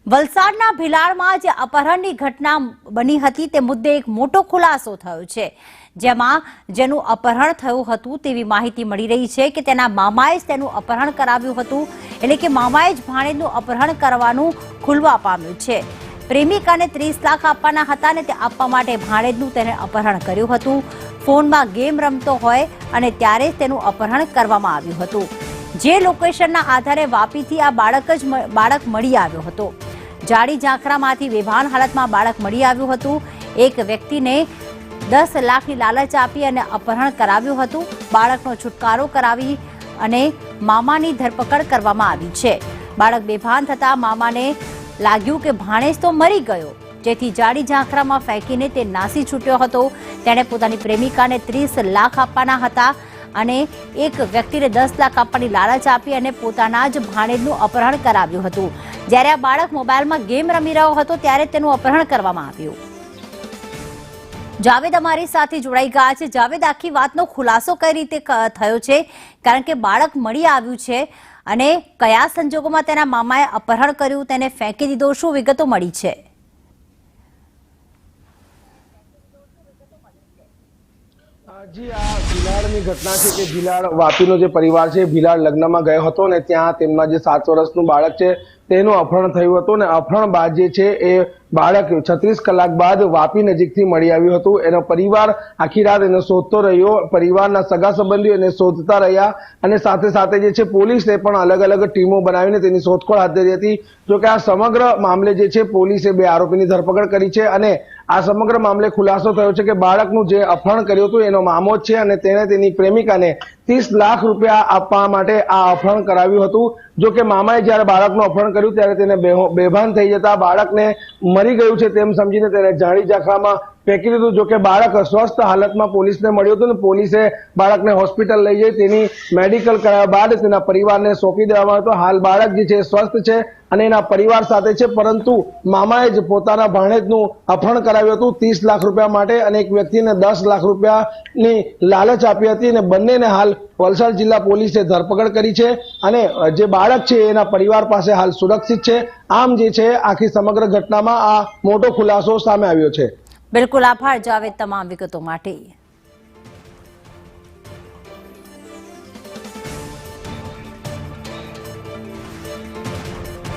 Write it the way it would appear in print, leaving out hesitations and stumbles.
વલસાડના ભિલાડમાં જે અપહરણની ઘટના બની હતી તે મુદ્દે એક મોટો ખુલાસો થયો છે, જેમાં જેનું અપહરણ થયું હતું તેવી માહિતી મળી રહી છે કે તેના મામાએ જ તેનું અપહરણ કરાવ્યું હતું, એટલે કે મામાએ જ ભાણેજનું અપહરણ કરવાનું ખુલવા પામ્યું છે। પ્રેમિકાને 30 લાખ આપવાના હતા અને તે આપવા માટે ભાણેજનું તેને અપહરણ કર્યું હતું। ફોનમાં ગેમ રમતો હોય અને ત્યારે જ તેનું અપહરણ કરવામાં આવ્યું હતું। જે લોકેશનના આધારે વાપીથી આ બાળક મળી આવ્યો હતો। જાડી ઝાંખરામાંથી બેભાન હાલતમાં બાળક મળી આવ્યું હતું। એક વ્યક્તિને 10 લાખની લાલચ આપી અને અપહરણ કરાવ્યું હતું। બાળકનો છુટકારો કરાવી અને મામાની ધરપકડ કરવામાં આવી છે। બાળક બેભાન થતા મામાને લાગ્યું કે ભાણેજ તો મરી ગયો, જેથી જાડી ઝાંખરામાં ફેંકીને તે નાસી છૂટ્યો હતો। તેણે પોતાની પ્રેમિકાને 30 લાખ આપવાના હતા અને એક વ્યક્તિને 10 લાખ આપવાની લાલચ આપી અને પોતાના જ ભાણેજનું અપહરણ કરાવ્યું હતું। જ્યારે આ બાળક મોબાઈલમાં ગેમ રમી રહ્યો હતો ત્યારે તેનું અપહરણ કરવામાં આવ્યું। જાવેદ અમારી સાથે જોડાઈ ગયા છે। જાવેદ, આખી વાતનો ખુલાસો કઈ રીતે થયો છે, કારણ કે બાળક મળી આવ્યું છે અને કયા સંજોગોમાં તેના મામાએ અપહરણ કર્યું, તેને ફેંકી દીધો, શું વિગતો મળી છે? જી, આ ભિલાડની ઘટના છે કે ભિલાડ વાપીનો જે પરિવાર છે ભિલાડ લગ્નમાં ગયો હતો ને ત્યાં તેમના જે 7 વર્ષનું બાળક છે તેનું અપહરણ થયું હતું ને અપહરણ બાદ જે છે એ બાળક 36 કલાક બાદ વાપી નજીકથી મળી આવ્યું હતું। એનો પરિવાર આખી રાત એને શોધતો રહ્યો, પરિવારના સગા સંબંધીઓ એને શોધતા રહ્યા અને સાથે સાથે જે છે પોલીસે પણ અલગ અલગ ટીમો બનાવીને તેની શોધખોળ હાથ ધરી હતી। જોકે આ સમગ્ર મામલે જે છે પોલીસે 2 આરોપીની ધરપકડ કરી છે અને આ સમગ્ર મામલે ખુલાસો થયો છે કે બાળકનું જે અપહરણ કર્યું હતું એનો મામો જ છે અને તેણે તેની પ્રેમિકાને 30 લાખ રૂપિયા આપવા માટે આ અપહરણ કરાવ્યું હતું। જો કે મામાએ જ્યારે બાળકનું અપહરણ કર્યું ત્યારે તેને બેભાન થઈ જતા બાળકને મરી ગયું છે તેમ સમજીને તેને જાડી ઝાંખરામાં ફેંકી દીધું। જો કે બાળક સ્વસ્થ હાલતમાં પોલીસને મળ્યું હતું ને પોલીસે બાળકને હોસ્પિટલ લઈ જઈ તેની મેડિકલ કરાવ્યા બાદ તેના પરિવારને સોંપી દેવામાં આવ્યો। હાલ બાળક જે છે સ્વસ્થ છે અને એના પરિવાર સાથે છે, પરંતુ મામાએ જ પોતાના ભાણેજનું અપહરણ કરાવ્યું હતું 30 લાખ રૂપિયા માટે અને એક વ્યક્તિને 10 લાખ રૂપિયાની લાલચ આપી હતી અને બંનેને હાલ વલસાડ જિલ્લા પોલીસે ધરપકડ કરી છે અને જે બાળક છે એના પરિવાર પાસે હાલ સુરક્ષિત છે। આમ જે છે આખી સમગ્ર ઘટનામાં આ મોટો ખુલાસો સામે આવ્યો છે। બિલકુલ, આભાર જાવેદ તમામ વિગતો માટે।